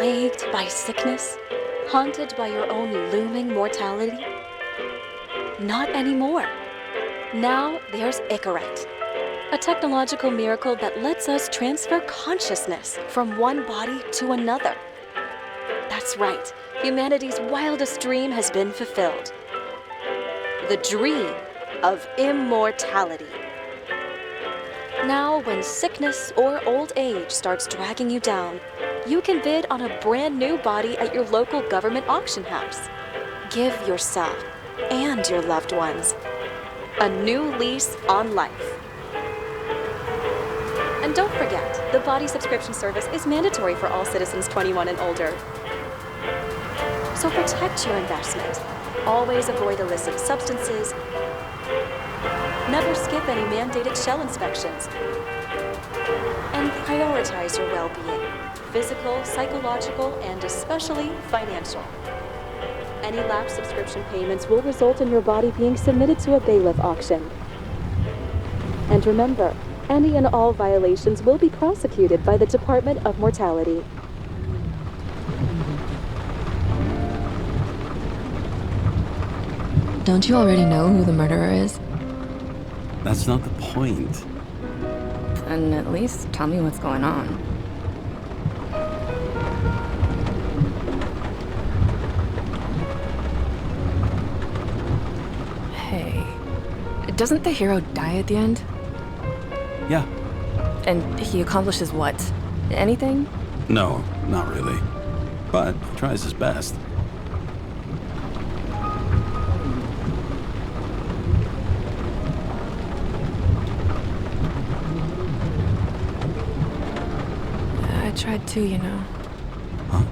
plagued by sickness? Haunted by your own looming mortality? Not anymore. Now there's Icaret, a technological miracle that lets us transfer consciousness from one body to another. That's right, humanity's wildest dream has been fulfilled. The dream of immortality. Now, when sickness or old age starts dragging you down, you can bid on a brand new body at your local government auction house. Give yourself and your loved ones a new lease on life. And don't forget, the body subscription service is mandatory for all citizens 21 and older. So protect your investment. Always avoid illicit substances. Never skip any mandated shell inspections. And prioritize your well-being, physical, psychological, and especially financial. Any lapsed subscription payments will result in your body being submitted to a bailiff auction. And remember, any and all violations will be prosecuted by the Department of Mortality. Don't you already know who the murderer is? That's not the point. Then at least tell me what's going on. Hey, doesn't the hero die at the end? Yeah. And he accomplishes what? Anything? No, not really. But he tries his best. I tried to, you know. Huh?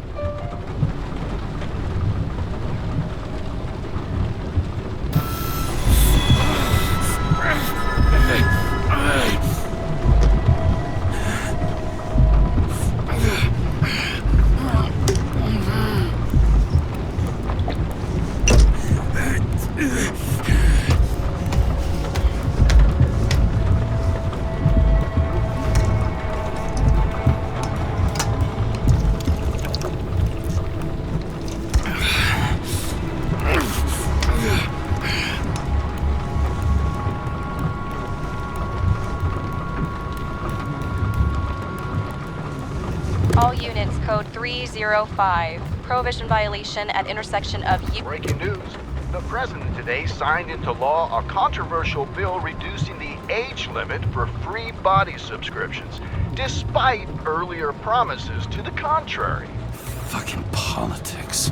All units, code 305. Prohibition violation at intersection of Breaking news. The president today signed into law a controversial bill reducing the age limit for free body subscriptions, despite earlier promises to the contrary. Fucking politics.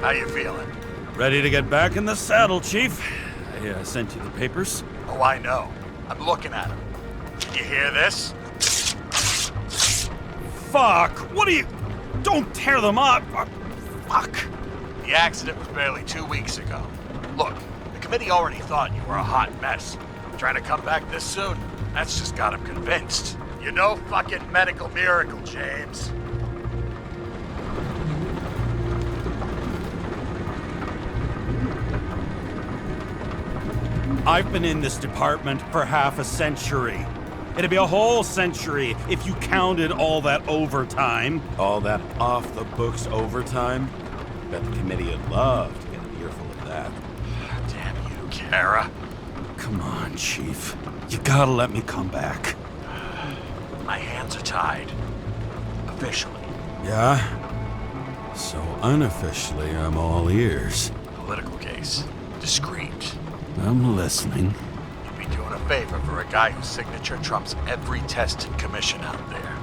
How you feeling? Ready to get back in the saddle, Chief. I sent you the papers. Oh, I know. I'm looking at them. Can you hear this? Fuck! What are you... Don't tear them up! Fuck! The accident was barely 2 weeks ago. Look, the committee already thought you were a hot mess. Trying to come back this soon? That's just got them convinced. You're no fucking medical miracle, James. I've been in this department for half a century. It'd be a whole century if you counted all that overtime. All that off-the-books overtime. Bet the committee would love to get an earful of that. Damn you, Kara. Come on, Chief. You gotta let me come back. My hands are tied. Officially. Yeah? So unofficially, I'm all ears. Political case. Discreet. I'm listening. You'd be doing a favor for a guy whose signature trumps every test and commission out there.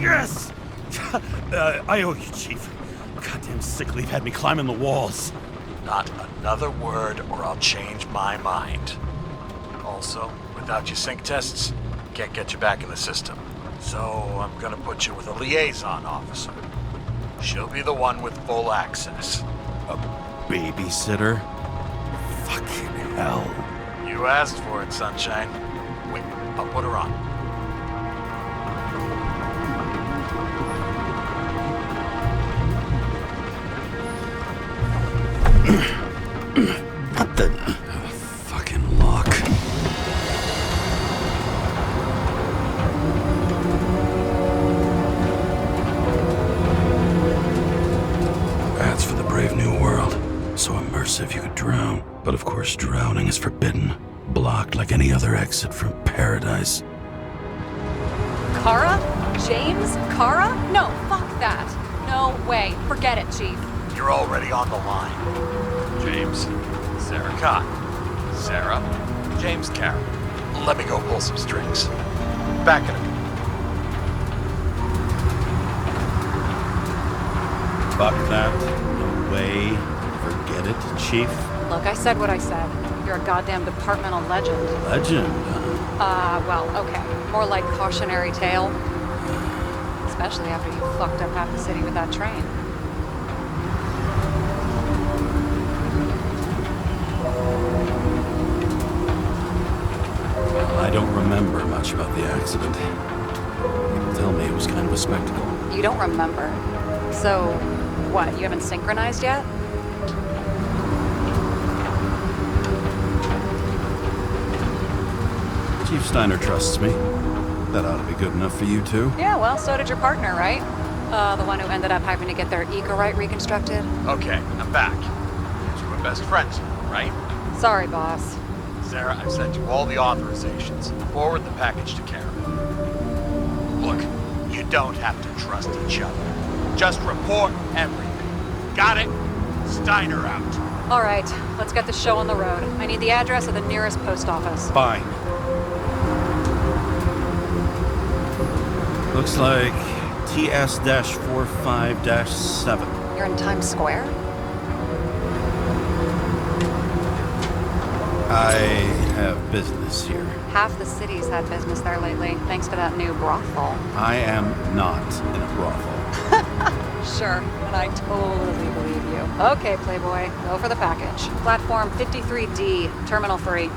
Yes! I owe you, Chief. Goddamn sick leave had me climbing the walls. Not another word or I'll change my mind. Also, without your sync tests, can't get you back in the system. So I'm gonna put you with a liaison officer. She'll be the one with full access. A babysitter? Fucking hell. You asked for it, Sunshine. Wait, I'll put her on. What the... fucking lock. That's for the brave new world. So immersive you could drown. But of course drowning is forbidden. Blocked like any other exit from paradise. Kara? James? Kara? No, fuck that. No way. Forget it, Chief. You're already on the line. James, Sarah Cott. Sarah, James Carroll. Let me go pull some strings. Back in a minute. Fuck that. No way. Forget it, Chief. Look, I said what I said. You're a goddamn departmental legend. Legend, huh? Well, okay. More like cautionary tale. Especially after you fucked up half the city with that train. Well, I don't remember much about the accident. Tell me, it was kind of a spectacle. You don't remember. So, what, you haven't synchronized yet? Chief Steiner trusts me. That ought to be good enough for you, too. Yeah, well, so did your partner, right? The one who ended up having to get their eco-right reconstructed. Okay, I'm back. You were best friends, right? Sorry, boss. Sarah, I've sent you all the authorizations. Forward the package to Karen. Look, you don't have to trust each other. Just report everything. Got it? Steiner out. All right, let's get the show on the road. I need the address of the nearest post office. Fine. Looks like TS-45-7. You're in Times Square? I have business here. Half the city's had business there lately, thanks to that new brothel. I am not in a brothel. Sure, and I totally believe you. Okay, Playboy, go for the package. Platform 53D, Terminal 3.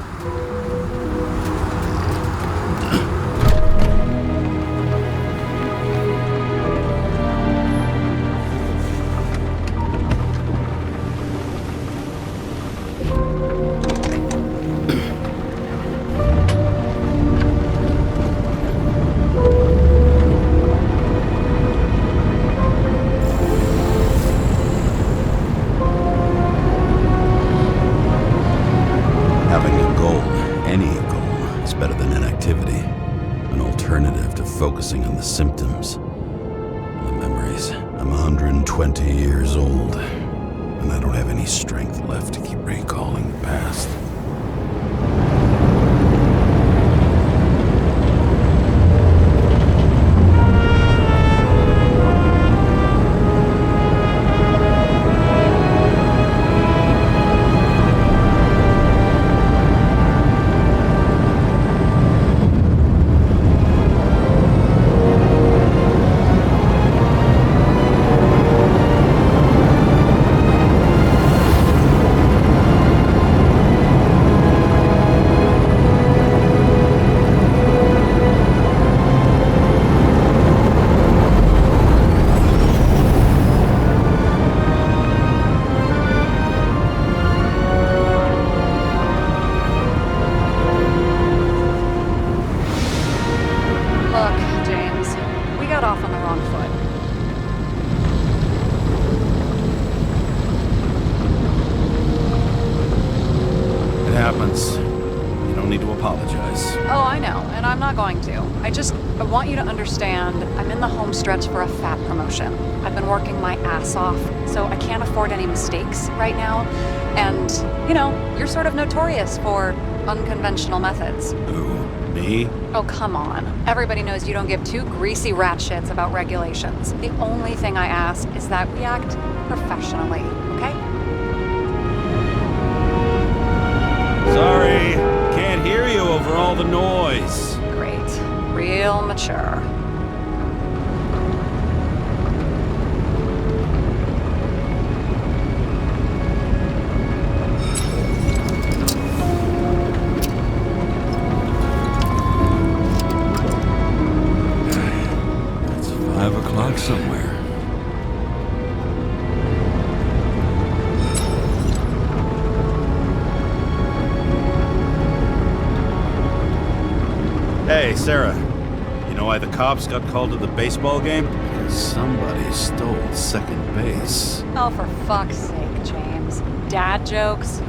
Focusing on the symptoms, the memories. I'm 120 years old, and I don't have any strength left to keep recalling the past. I want you to understand, I'm in the home stretch for a fat promotion. I've been working my ass off, so I can't afford any mistakes right now. And, you know, you're sort of notorious for unconventional methods. Who? Me? Oh, come on. Everybody knows you don't give two greasy rat shits about regulations. The only thing I ask is that we act professionally, okay? Sorry, can't hear you over all the noise. Great. Real mature. It's 5 o'clock somewhere. Hey, Sarah. You know why the cops got called to the baseball game? Because somebody stole second base. Oh, for fuck's sake, James. Dad jokes?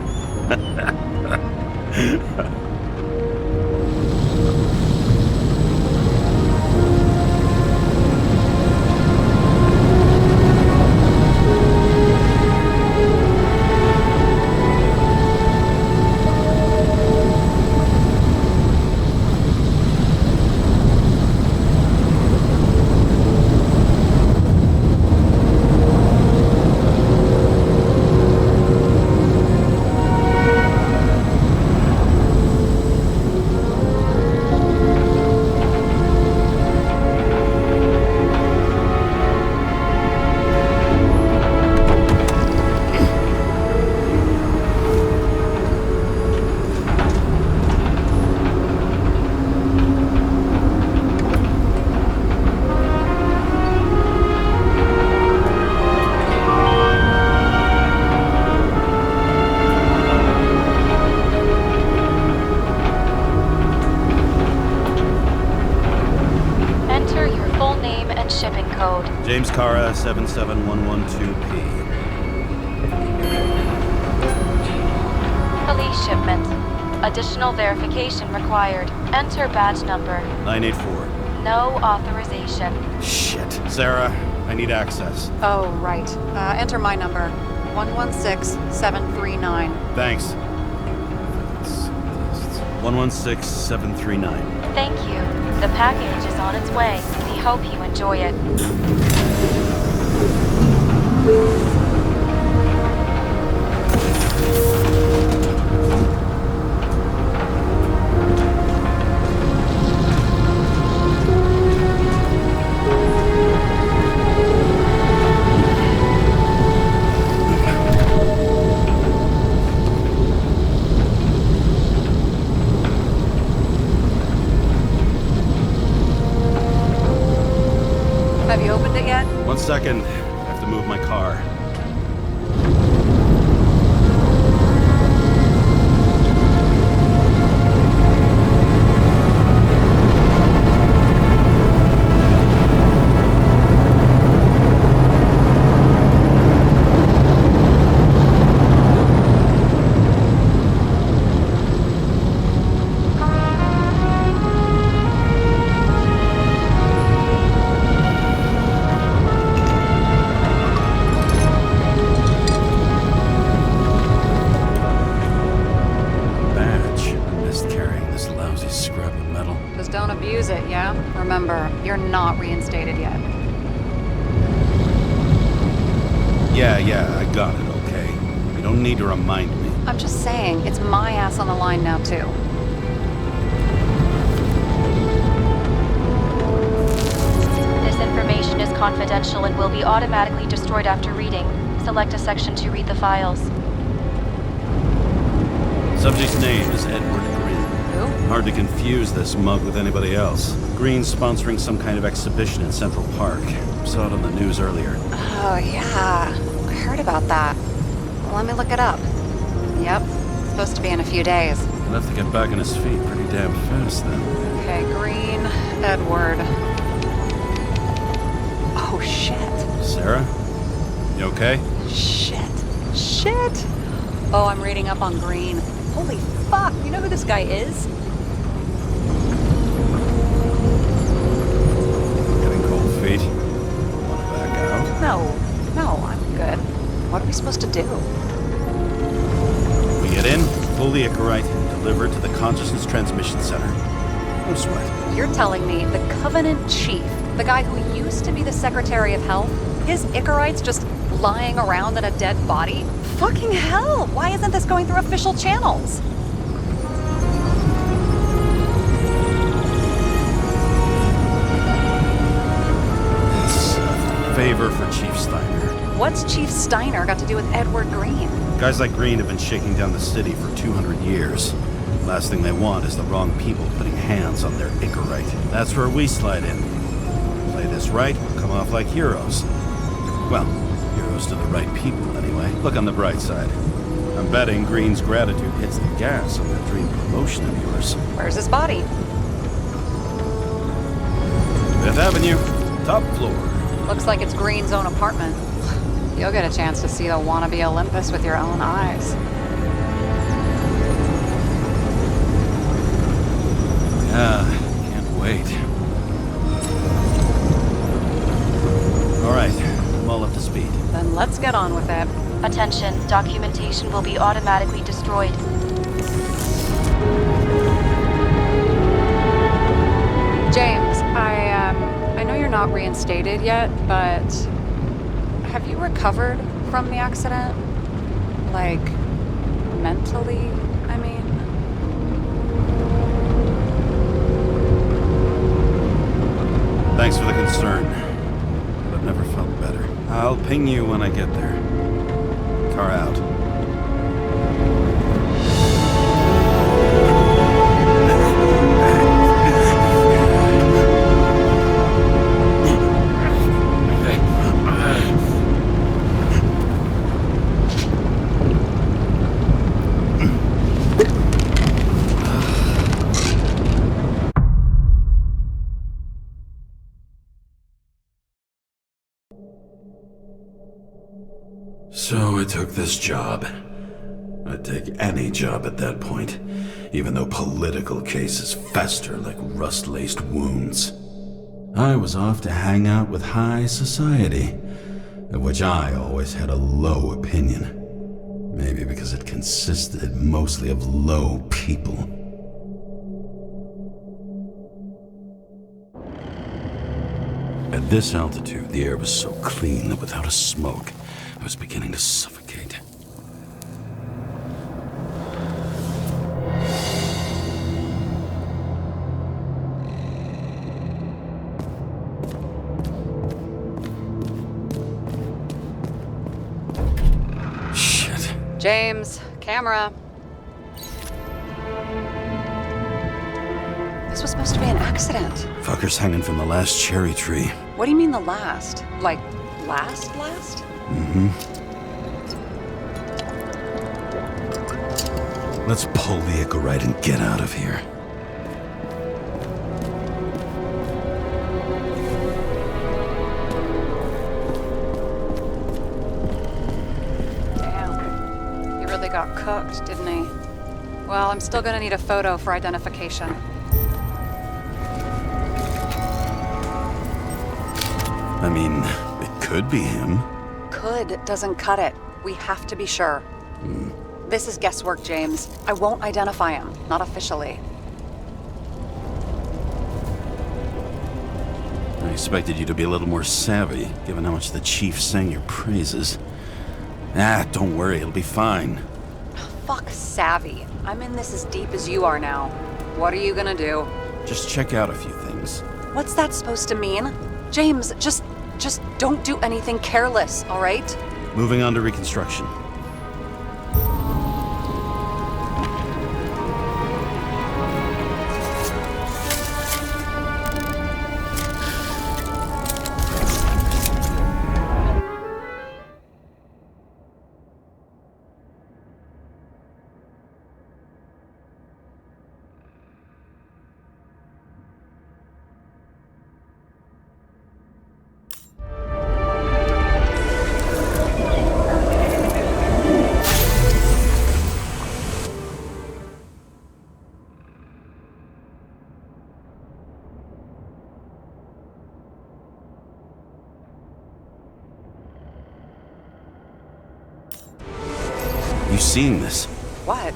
James Cara, 77112P. Police shipment. Additional verification required. Enter badge number. 984. No authorization. Shit. Sarah, I need access. Oh, right. Enter my number. 116739. Thanks. 116739. Thank you. The package is on its way. We hope you enjoy it. Have you opened it yet? 1 second. I have to move my car. Don't abuse it, yeah? Remember, you're not reinstated yet. Yeah, I got it, okay? You don't need to remind me. I'm just saying, it's my ass on the line now, too. This information is confidential and will be automatically destroyed after reading. Select a section to read the files. Subject's name is Edward Green. Who? Hard to confuse this mug with anybody else. Green's sponsoring some kind of exhibition in Central Park. Saw it on the news earlier. Oh, yeah. I heard about that. Well, let me look it up. Yep. It's supposed to be in a few days. He'll have to get back on his feet pretty damn fast then. Okay, Green, Edward. Oh, shit. Sarah? You okay? Shit. Oh, I'm reading up on Green. Holy fuck, you know who this guy is? Getting cold feet. Want to back out? No, I'm good. What are we supposed to do? We get in, pull the Icarite, and deliver it to the Consciousness Transmission Center. No sweat. You're telling me the Covenant Chief, the guy who used to be the Secretary of Health, his Icarites just lying around in a dead body? Fucking hell! Why isn't this going through official channels? It's a favor for Chief Steiner. What's Chief Steiner got to do with Edward Green? Guys like Green have been shaking down the city for 200 years. Last thing they want is the wrong people putting hands on their Icarite. That's where we slide in. Play this right, we'll come off like heroes. Well, heroes to the right people, anyway. Look on the bright side. I'm betting Green's gratitude hits the gas on that dream promotion of yours. Where's his body? 5th Avenue, top floor. Looks like it's Green's own apartment. You'll get a chance to see the wannabe Olympus with your own eyes. Yeah, can't wait. All right, I'm all up to speed. Then let's get on with it. Attention, documentation will be automatically destroyed. James, I know you're not reinstated yet, but have you recovered from the accident? Like, mentally, I mean? Thanks for the concern, but I've never felt better. I'll ping you when I get there. Car out. So I took this job. I'd take any job at that point, even though political cases fester like rust-laced wounds. I was off to hang out with high society, of which I always had a low opinion. Maybe because it consisted mostly of low people. At this altitude, the air was so clean that without a smoke, I was beginning to suffocate. Shit. James, camera. This was supposed to be an accident. Fucker's hanging from the last cherry tree. What do you mean the last? Like, last? Mm-hmm. Let's pull the Icarite and get out of here. Damn. He really got cooked, didn't he? Well, I'm still gonna need a photo for identification. I mean, it could be him. Could doesn't cut it. We have to be sure. This is guesswork, James. I won't identify him. Not officially. I expected you to be a little more savvy, given how much the chief sang your praises. Don't worry, it'll be fine. Fuck savvy. I'm in this as deep as you are now. What are you gonna do? Just check out a few things. What's that supposed to mean? James, just don't do anything careless, all right? Moving on to reconstruction. You seeing this? What?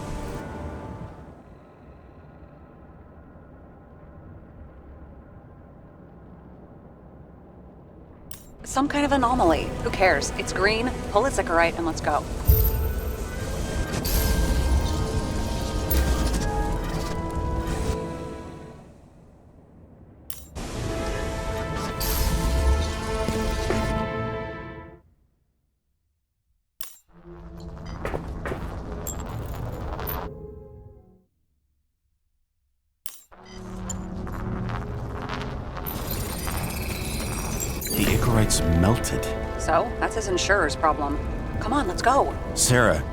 some kind of anomaly. Who cares? It's green, pull its Icarite, and let's go. The Icarite's melted. So, that's his insurer's problem. Come on, let's go. Sarah,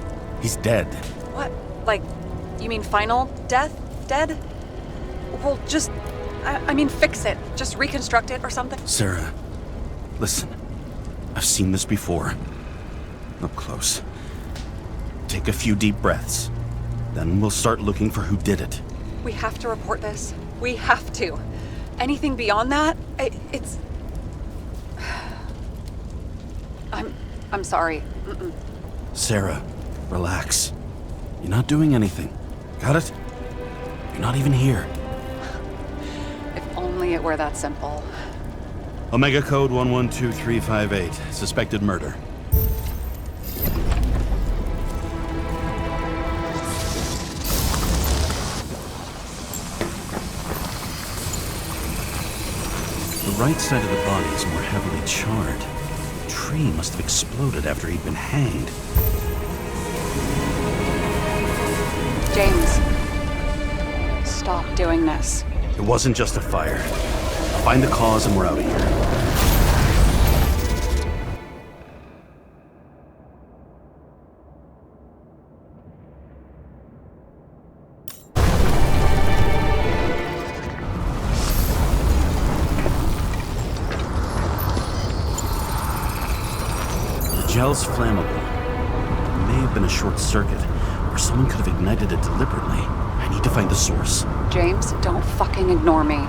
he's dead. What? Like, you mean final death? Dead? Well, just... I mean, fix it. Just reconstruct it or something. Sarah, listen. I've seen this before. Up close. Take a few deep breaths. Then we'll start looking for who did it. We have to report this. We have to. Anything beyond that, it's... I'm sorry. Mm-mm. Sarah, relax. You're not doing anything. Got it? You're not even here. If only it were that simple. Omega code 112358. Suspected murder. The right side of the body is more heavily charred. The tree must have exploded after he'd been hanged. James, stop doing this. It wasn't just a fire. Find the cause and we're out of here. The gel's flammable. It may have been a short circuit, or someone could have ignited it deliberately. I need to find the source. James, don't fucking ignore me.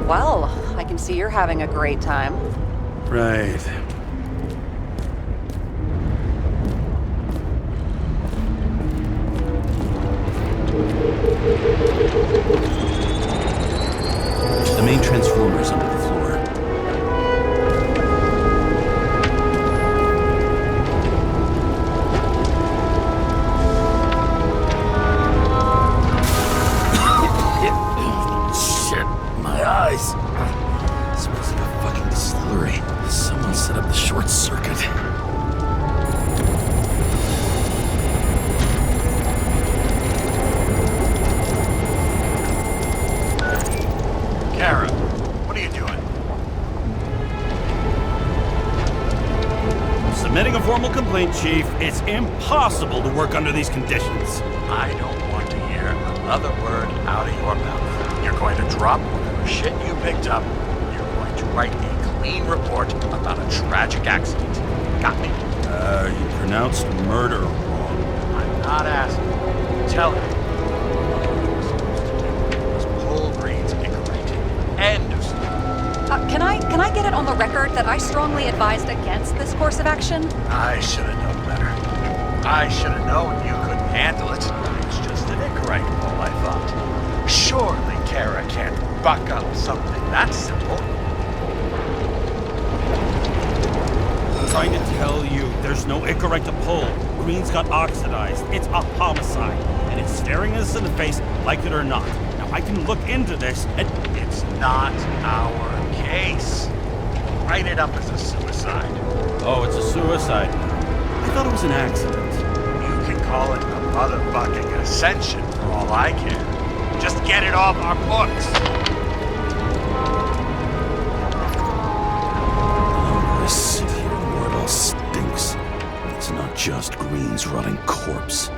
Well, I can see you're having a great time. Right. The main transformer's under the floor. Shit, my eyes. Smells like a fucking distillery. Someone set up the short circuit. Kara, what are you doing? Submitting a formal complaint, Chief. It's impossible to work under these conditions. I don't want to hear another word out of your mouth. You're going to drop whatever shit you picked up. You're going to write a clean report about a tragic accident. Got me? You pronounced murder wrong. I'm not asking. Tell me. All you're supposed to do is pull Green's Icarite. End of story. Can I get it on the record that I strongly advised against this course of action? I should have known better. I should have known you couldn't handle it. It's just an Icarite ball, I thought. Surely Kara can't buck up something that simple. I'm trying to tell you, there's no Icarite to pull. Green's got oxidized. It's a homicide. And it's staring us in the face, like it or not. Now, I can look into this and... It's not our case. Write it up as a suicide. Oh, it's a suicide. I thought it was an accident. You can call it a motherfucking ascension for all I care. Just get it off our books. just Green's rotting corpse.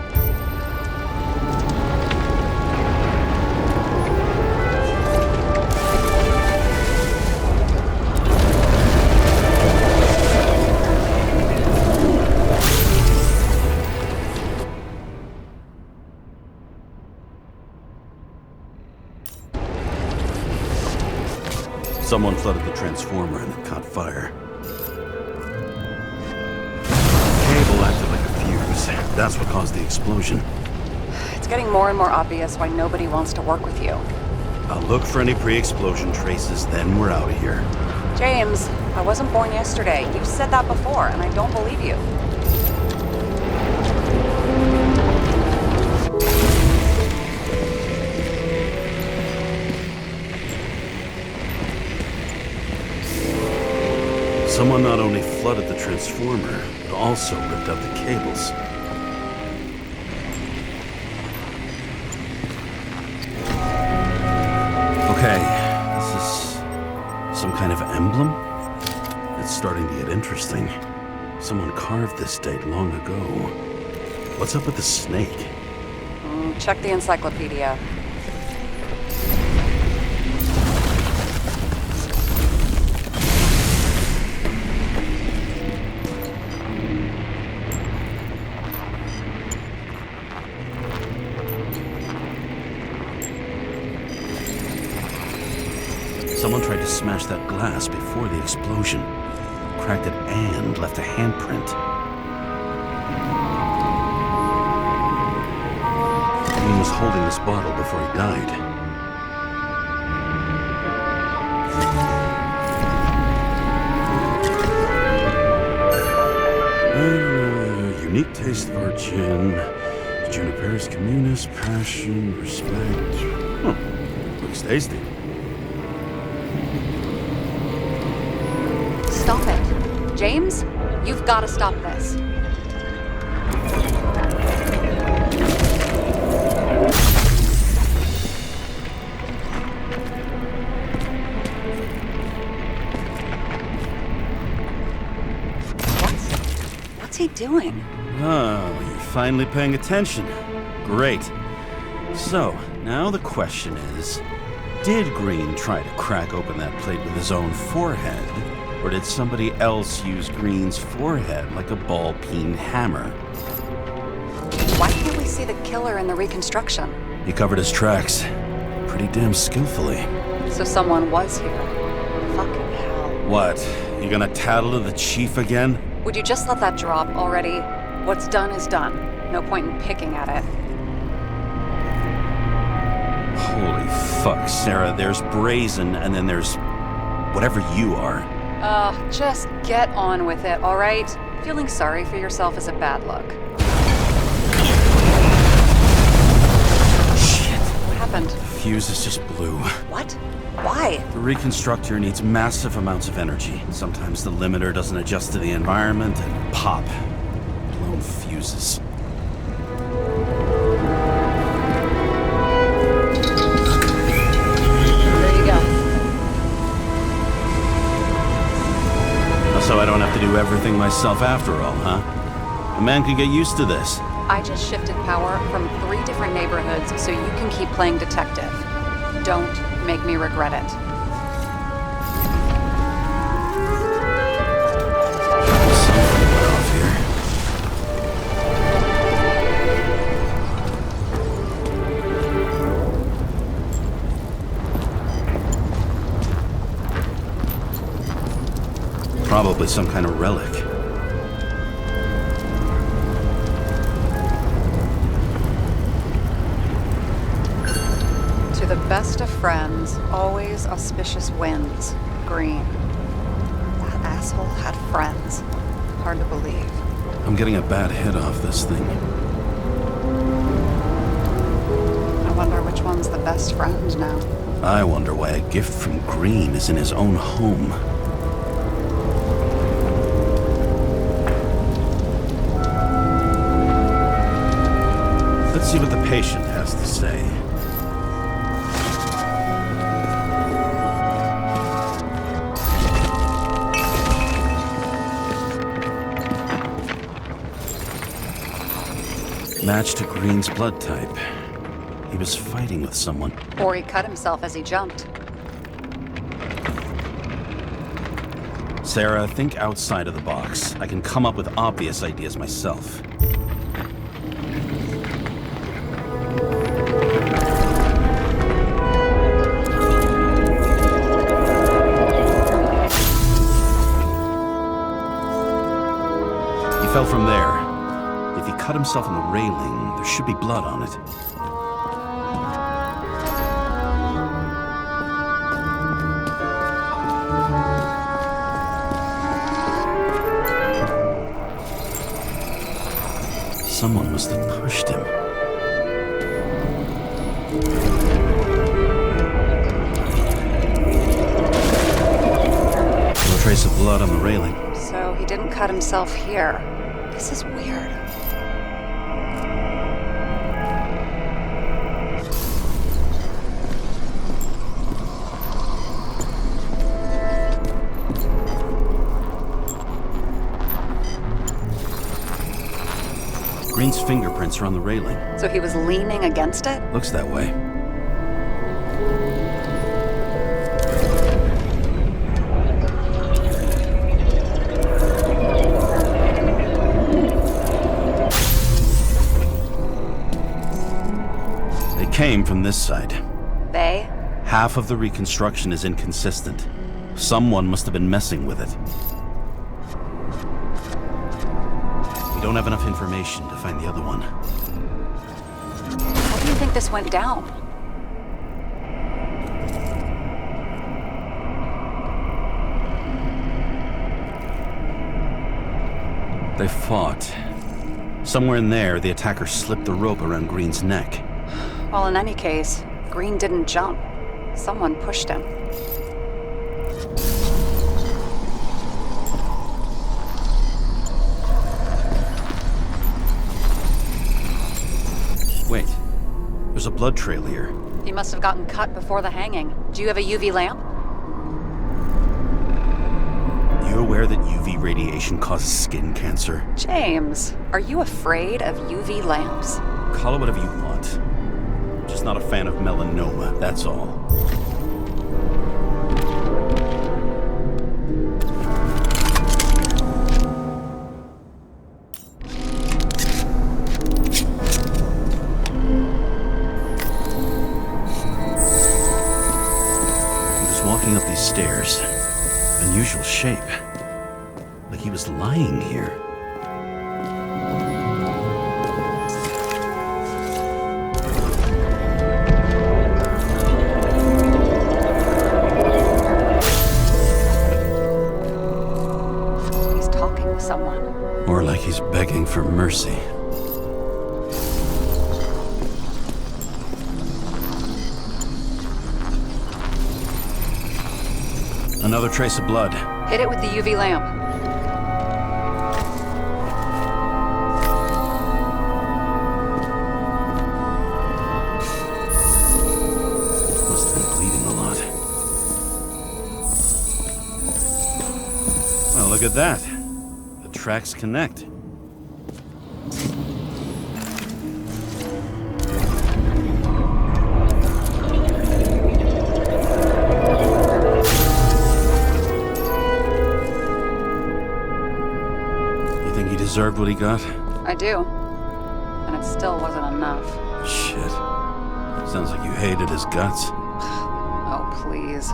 Someone flooded the transformer and it caught fire. Cable acted like a fuse. That's what caused the explosion. It's getting more and more obvious why nobody wants to work with you. I'll look for any pre-explosion traces, then we're out of here. James, I wasn't born yesterday. You've said that before, and I don't believe you. Someone not only flooded the transformer, but also ripped out the cables. Okay, this is some kind of emblem? It's starting to get interesting. Someone carved this date long ago. What's up with the snake? Check the encyclopedia. Someone tried to smash that glass before the explosion. Cracked it and left a handprint. He was holding this bottle before he died. Unique taste of our gin. Juniper's communis, passion, respect. Oh, looks tasty. Stop it. James, you've got to stop this. What's he doing? Oh, you're finally paying attention. Great. So, now the question is, did Green try to crack open that plate with his own forehead? Or did somebody else use Green's forehead like a ball-peen hammer? Why can't we see the killer in the reconstruction? He covered his tracks pretty damn skillfully. So someone was here. Fucking hell. What? You gonna tattle to the chief again? Would you just let that drop already? What's done is done. No point in picking at it. Holy fuck, Sarah. There's brazen and then there's whatever you are. Just get on with it, all right? Feeling sorry for yourself is a bad look. Shit. What happened? The fuse is just blue. What? Why? The reconstructor needs massive amounts of energy. Sometimes the limiter doesn't adjust to the environment and pop. Blown fuses. There you go. So I don't have to do everything myself after all, huh? A man can get used to this. I just shifted power from 3 different neighborhoods so you can keep playing detective. Don't make me regret it. Something went off here. Probably some kind of relic. To the best of friends, always auspicious winds. Green. That asshole had friends. Hard to believe. I'm getting a bad hit off this thing. I wonder which one's the best friend now. I wonder why a gift from Green is in his own home. Let's see what the patient has to say. match to Green's blood type. He was fighting with someone. Or he cut himself as he jumped. Sarah, think outside of the box. I can come up with obvious ideas myself. He fell from there. If he cut himself on the railing, there should be blood on it. Someone must have pushed him. No trace of blood on the railing. So he didn't cut himself here. This is weird. Green's fingerprints are on the railing. So he was leaning against it? Looks that way. They came from this side. They? Half of the reconstruction is inconsistent. Someone must have been messing with it. We don't have enough information to find the other one. How do you think this went down? They fought. Somewhere in there, the attacker slipped the rope around Green's neck. Well, in any case, Green didn't jump. Someone pushed him. Wait, there's a blood trail here. He must have gotten cut before the hanging. Do you have a UV lamp? You aware that UV radiation causes skin cancer? James, are you afraid of UV lamps? Call it whatever you want. I'm just not a fan of melanoma, that's all. Walking up these stairs. Unusual shape. Like he was lying here. He's talking to someone. Or like he's begging for mercy. Another trace of blood. Hit it with the UV lamp. Must have been bleeding a lot. Well, look at that. The tracks connect. Deserved what he got? I do. And it still wasn't enough. Shit. Sounds like you hated his guts. Oh, please.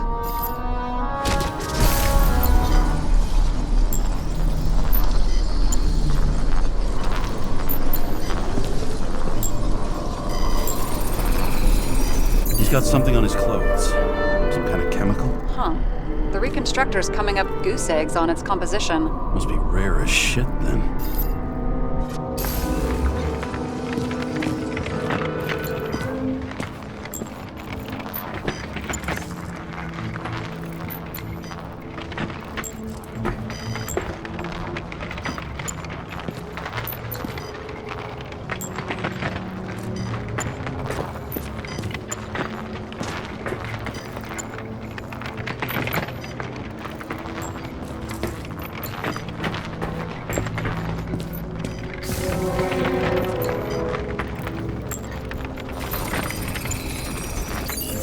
He's got something on his clothes. Some kind of chemical? Huh. The reconstructor's coming up goose eggs on its composition. Must be rare as shit, then.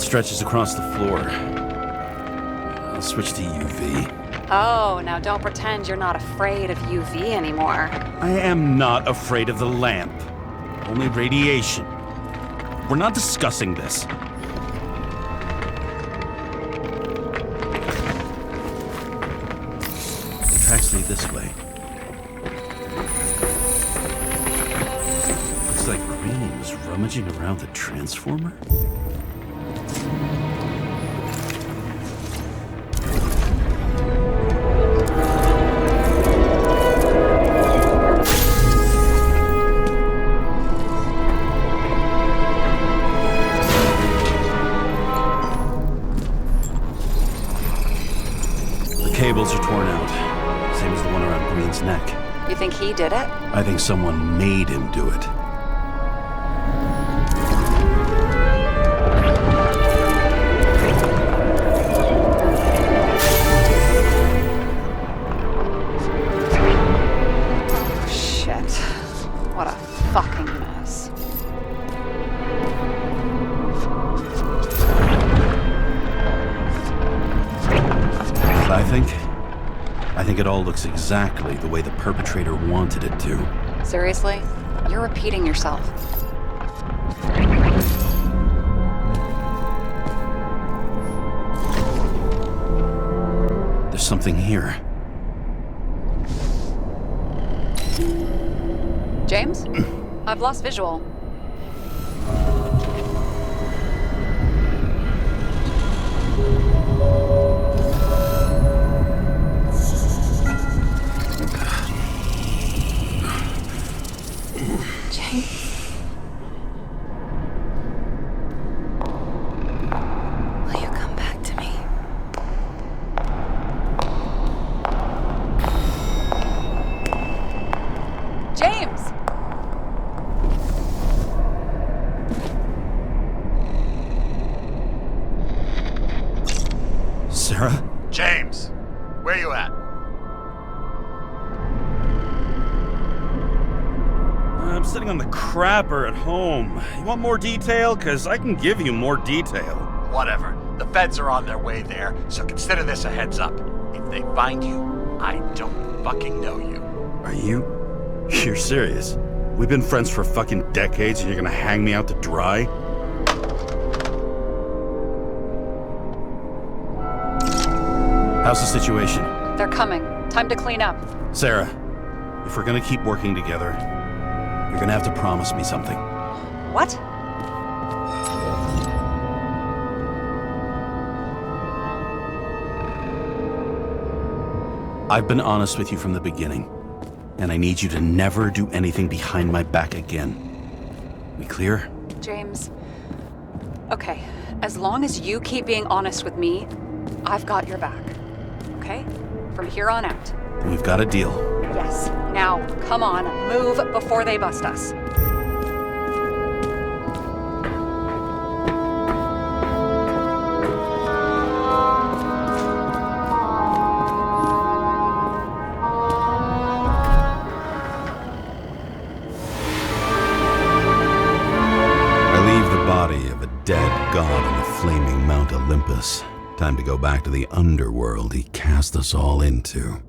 stretches across the floor. I'll switch to UV. Oh, now don't pretend you're not afraid of UV anymore. I am not afraid of the lamp. Only radiation. We're not discussing this. The tracks lead this way. Looks like Green was rummaging around the transformer. Cables are torn out, same as the one around Green's neck. You think he did it? I think someone made him do it. Oh, shit. What a fucking mess. I think it all looks exactly the way the perpetrator wanted it to. Seriously? You're repeating yourself. There's something here. James? I've lost visual. Will you come back to me? James! Sarah? James, where you at? I'm sitting on the crapper at home. You want more detail? Because I can give you more detail. Whatever. The feds are on their way there, so consider this a heads up. If they find you, I don't fucking know you. Are you? You're serious? We've been friends for fucking decades and you're gonna hang me out to dry? How's the situation? They're coming. Time to clean up. Sarah, if we're gonna keep working together, you're gonna have to promise me something. What? I've been honest with you from the beginning, and I need you to never do anything behind my back again. We clear? James. Okay, as long as you keep being honest with me, I've got your back. Okay? From here on out. We've got a deal. Yes. Now, come on, move before they bust us. Dead god on the flaming Mount Olympus. Time to go back to the underworld he cast us all into.